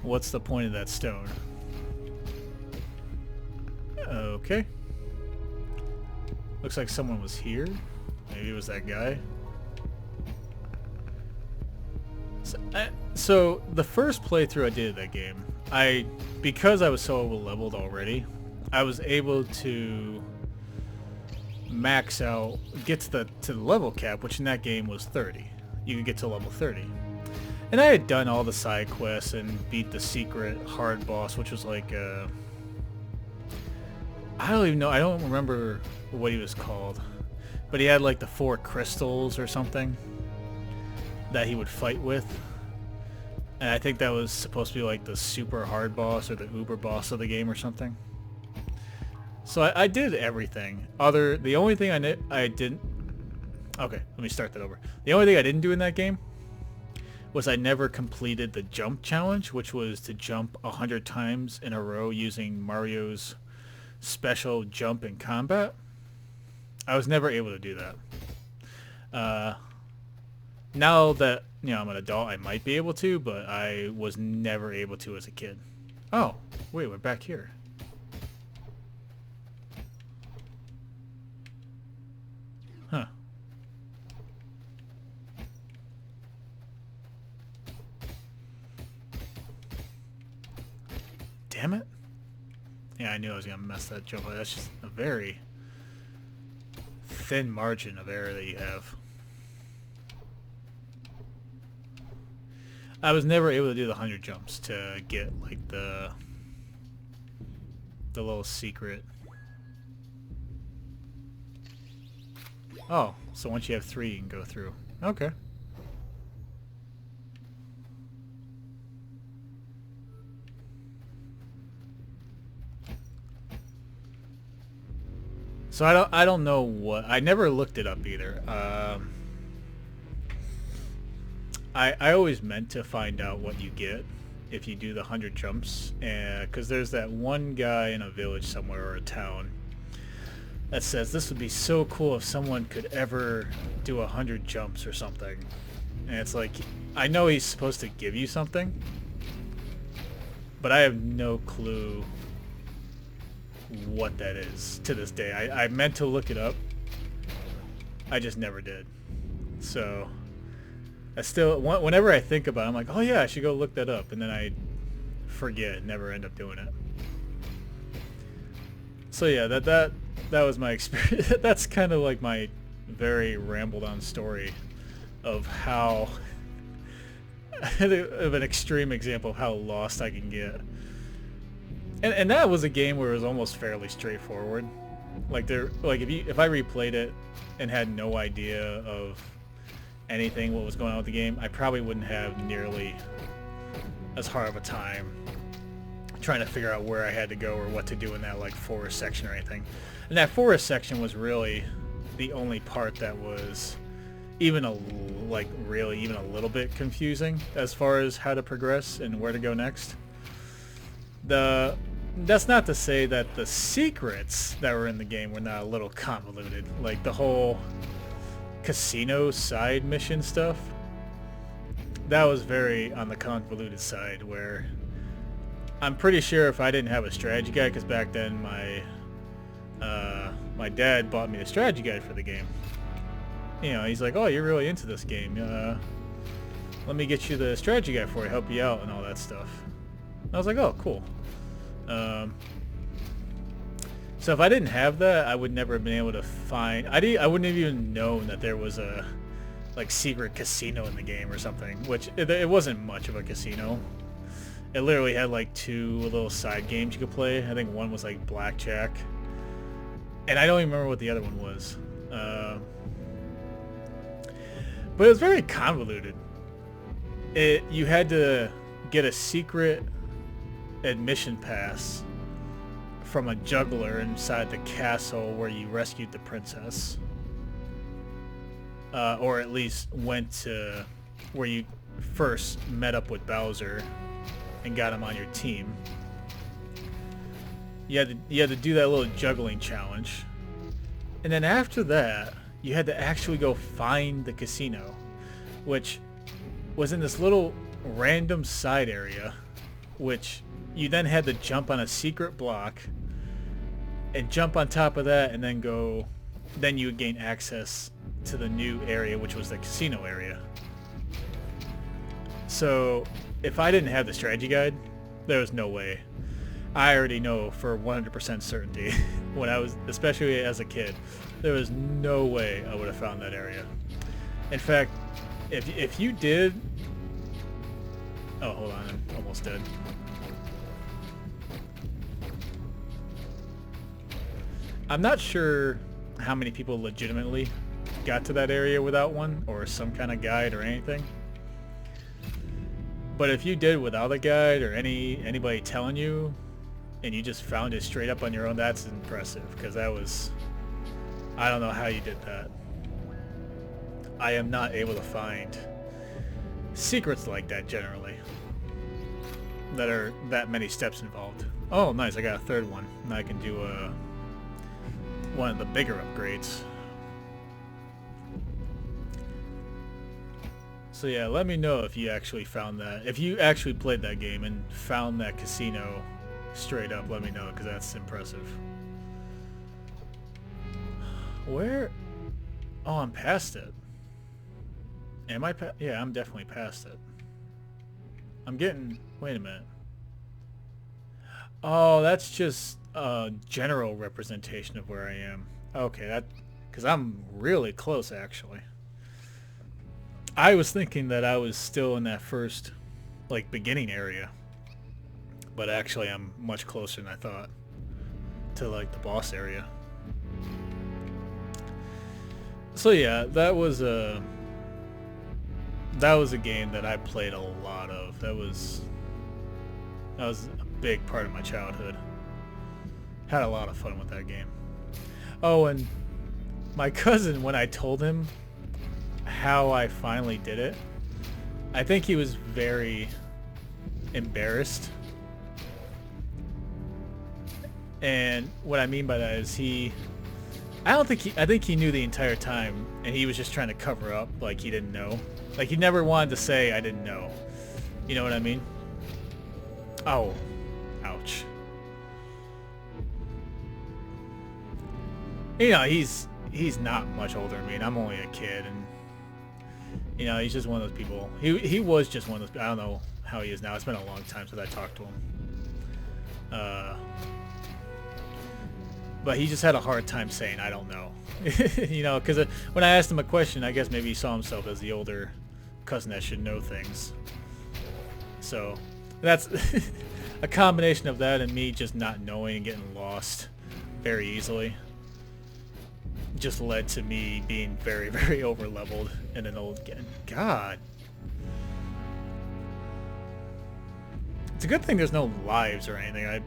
What's the point of that stone? Okay. Looks like someone was here. Maybe it was that guy. So the first playthrough I did of that game, because I was so leveled already, I was able to max out, get to the level cap, which in that game was 30. You could get to level 30. And I had done all the side quests and beat the secret hard boss, which was like I don't even know, I don't remember what he was called, but he had like the 4 crystals or something that he would fight with. And I think that was supposed to be like the super hard boss or the uber boss of the game or something. So I did everything. The only thing I didn't... Okay, let me start that over. The only thing I didn't do in that game was I never completed the jump challenge, which was to jump 100 times in a row using Mario's special jump in combat. I was never able to do that. Now that I'm an adult, I might be able to, but I was never able to as a kid. Oh, wait, we're back here. Huh. Damn it. Yeah, I knew I was going to mess that jump up. That's just a very thin margin of error that you have. I was never able to do the 100 jumps to get like the little secret. Oh, so once you have 3 you can go through. Okay. So I don't know what, I never looked it up either. I always meant to find out what you get if you do the 100 jumps, because there's that one guy in a village somewhere or a town that says this would be so cool if someone could ever do 100 jumps or something. And it's like, I know he's supposed to give you something, but I have no clue what that is to this day. I meant to look it up. I just never did. So I still, whenever I think about it, I'm like, oh yeah, I should go look that up, and then I forget and never end up doing it. So yeah, that was my experience. That's kind of like my very rambled on story of how of an extreme example of how lost I can get. And that was a game where it was almost fairly straightforward. Like if I replayed it and had no idea of anything what was going on with the game, I probably wouldn't have nearly as hard of a time trying to figure out where I had to go or what to do in that like forest section or anything. And that forest section was really the only part that was even a little bit confusing as far as how to progress and where to go next. That's not to say that the secrets that were in the game were not a little convoluted. Like the whole casino side mission stuff, that was very on the convoluted side, where I'm pretty sure if I didn't have a strategy guide, because back then my dad bought me the strategy guide for the game. You know, he's like, oh, you're really into this game. Let me get you the strategy guide for you, help you out and all that stuff. I was like, oh, cool. So if I didn't have that, I would never have been able to find... I wouldn't have even known that there was a like secret casino in the game or something, which it wasn't much of a casino. It literally had like 2 little side games you could play. I think one was like blackjack, and I don't even remember what the other one was. But it was very convoluted. You had to get a secret admission pass from a juggler inside the castle where you rescued the princess, or at least went to where you first met up with Bowser and got him on your team. You had to do that little juggling challenge, and then after that you had to actually go find the casino, which was in this little random side area which you then had to jump on a secret block and jump on top of that and then go, then you would gain access to the new area, which was the casino area. So if I didn't have the strategy guide, there was no way. I already know for 100% certainty when I was, especially as a kid, there was no way I would have found that area. In fact, if you did, oh, hold on, I'm almost dead. I'm not sure how many people legitimately got to that area without one or some kind of guide or anything. But if you did without a guide or anybody telling you, and you just found it straight up on your own, that's impressive, because that was, I don't know how you did that. I am not able to find secrets like that generally that are that many steps involved. Oh, nice, I got a third one. Now I can do one of the bigger upgrades. So yeah, let me know if you actually found that. If you actually played that game and found that casino straight up, let me know, because that's impressive. Where? Oh, I'm past it. Am I yeah, I'm definitely past it. I'm getting... Wait a minute. Oh, that's just a general representation of where I am. Okay, that... Because I'm really close, actually. I was thinking that I was still in that first, like, beginning area. But actually, I'm much closer than I thought to, like, the boss area. So yeah, that was a game that I played a lot of. That was a big part of my childhood. Had a lot of fun with that game. Oh, and my cousin, when I told him how I finally did it, I think he was very embarrassed. And what I mean by that is I think he knew the entire time, and he was just trying to cover up like he didn't know. Like, he never wanted to say I didn't know. You know what I mean? Oh. Ouch. You know, he's not much older than me, and I'm only a kid, and you know, he's just one of those people. He was just one of those. I don't know how he is now. It's been a long time since I talked to him. But he just had a hard time saying, I don't know. You know, because when I asked him a question, I guess maybe he saw himself as the older cousin that should know things. So, that's a combination of that and me just not knowing and getting lost very easily. Just led to me being very, very over-leveled and an old... God. It's a good thing there's no lives or anything. I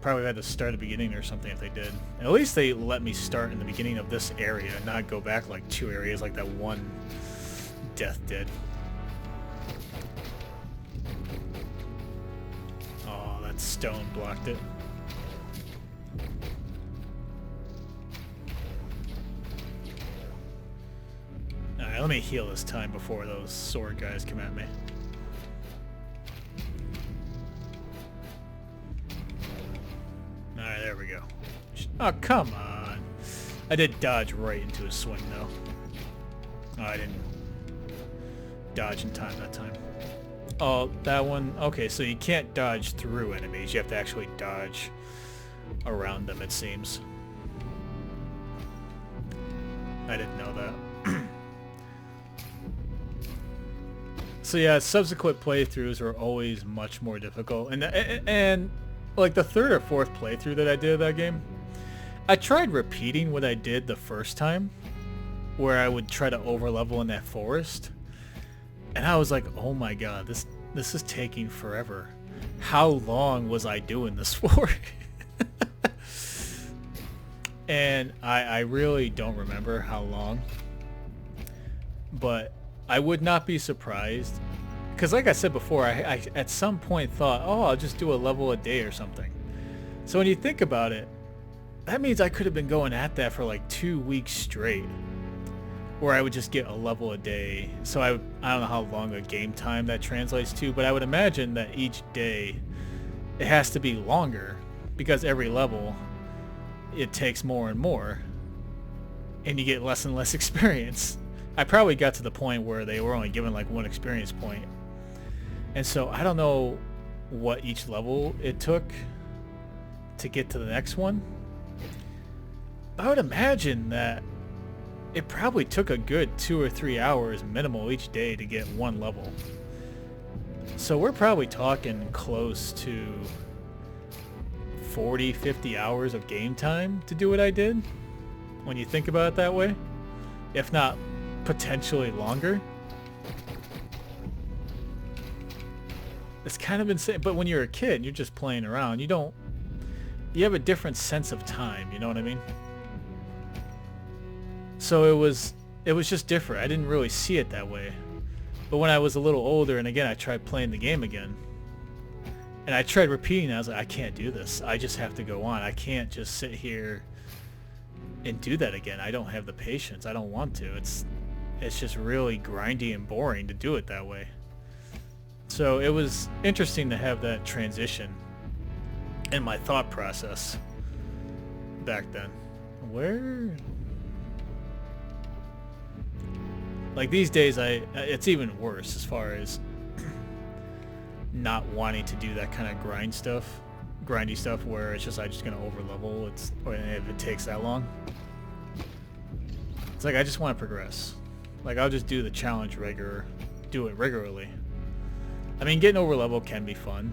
probably had to start at the beginning or something if they did. At least they let me start in the beginning of this area and not go back like 2 areas like that one death did. Oh, that stone blocked it. Alright, let me heal this time before those sword guys come at me. Alright, there we go. Oh, come on. I did dodge right into his swing, though. Oh, I didn't dodge in time that time. Oh, that one... Okay, so you can't dodge through enemies. You have to actually dodge around them, it seems. I didn't know that. So yeah, subsequent playthroughs are always much more difficult. And like the 3rd or 4th playthrough that I did of that game, I tried repeating what I did the first time, where I would try to overlevel in that forest. And I was like, oh my god, this is taking forever. How long was I doing this for? And I really don't remember how long. But I would not be surprised. Because like I said before, I at some point thought, oh, I'll just do a level a day or something. So when you think about it, that means I could have been going at that for like 2 weeks straight. where I would just get a level a day. So I don't know how long a game time that translates to, but I would imagine that each day it has to be longer because every level it takes more and more and you get less and less experience. I probably got to the point where they were only given like one experience point. And so I don't know what each level it took to get to the next one. I would imagine that it probably took a good 2 or 3 hours minimal each day to get one level. So we're probably talking close to 40, 50 hours of game time to do what I did, when you think about it that way. If not potentially longer. It's kind of insane. But when you're a kid and you're just playing around, you have a different sense of time, you know what I mean? So it was just different. I didn't really see it that way. But when I was a little older, and again I tried playing the game again, and I tried repeating it, I was like, I can't do this. I just have to go on. I can't just sit here and do that again. I don't have the patience. I don't want to. It's just really grindy and boring to do it that way. So it was interesting to have that transition in my thought process back then. Where? Like these days, it's even worse as far as not wanting to do that kind of grindy stuff where it's just I'm just gonna overlevel. Or if it takes that long, it's like I just want to progress. Like I'll just do the challenge regularly. I mean, getting over level can be fun,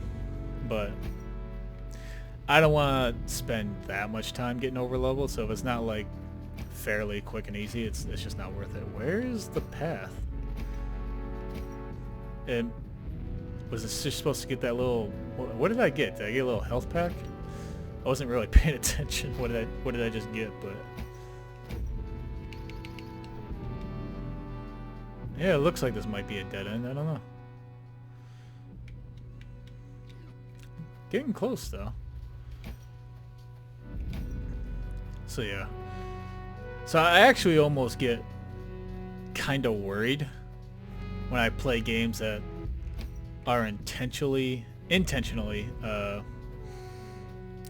but I don't want to spend that much time getting over level. So if it's not like fairly quick and easy, it's just not worth it. Where is the path? And was it just supposed to get that little? What did I get? Did I get a little health pack? I wasn't really paying attention. What did I just get? But yeah, it looks like this might be a dead end. I don't know. Getting close though. So yeah. So I actually almost get kind of worried when I play games that are intentionally a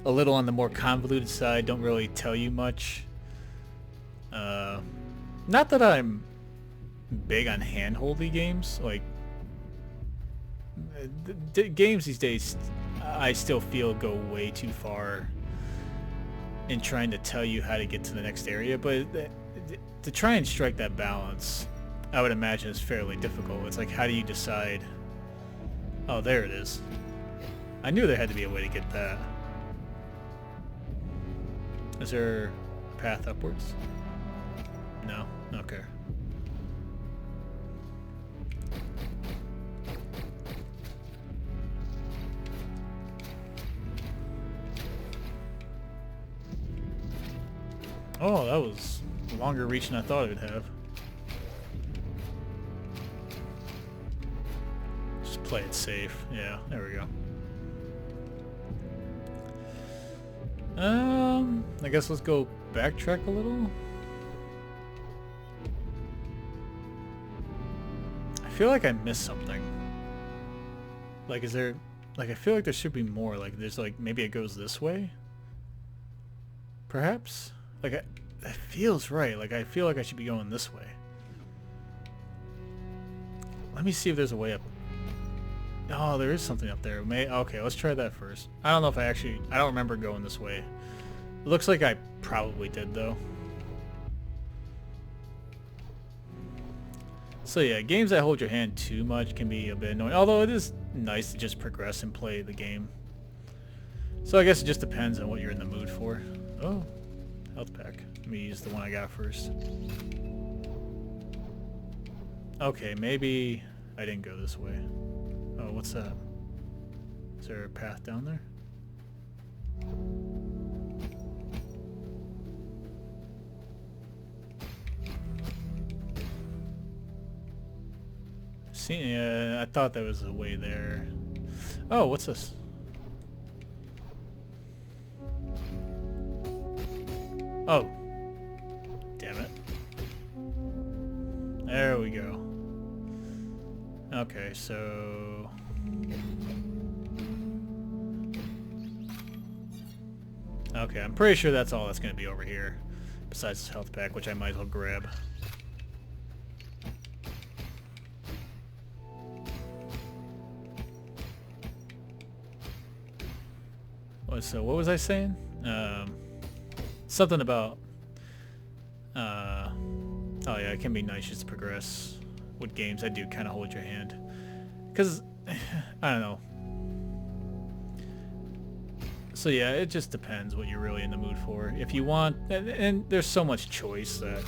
little on the more convoluted side, don't really tell you much. Not that I'm big on handholdy games, like games these days I still feel go way too far in trying to tell you how to get to the next area, but to try and strike that balance, I would imagine is fairly difficult. It's like, how do you decide? Oh, there it is. I knew there had to be a way to get that. Is there a path upwards? No? Okay. Oh, that was longer reach than I thought it would have. Just play it safe. Yeah, there we go. I guess let's go backtrack a little. I feel like I missed something. Like, is there... Like, I feel like there should be more. Like, there's like... Maybe it goes this way? Perhaps? Like, that feels right. Like, I feel like I should be going this way. Let me see if there's a way up. Oh, there is something up there. Okay, let's try that first. I don't know if I don't remember going this way. It looks like I probably did, though. So yeah, games that hold your hand too much can be a bit annoying. Although it is nice to just progress and play the game. So I guess it just depends on what you're in the mood for. Oh. Health pack. Let me use the one I got first. Okay, maybe I didn't go this way. Oh, what's that? Is there a path down there? See, I thought there was a way there. Oh, what's this? Oh. Damn it. There we go. Okay, so... Okay, I'm pretty sure that's all that's going to be over here. Besides this health pack, which I might as well grab. So what was I saying? Something about... oh yeah, it can be nice just to progress with games that do kind of hold your hand. Because, I don't know. So yeah, it just depends what you're really in the mood for. If you want... And there's so much choice that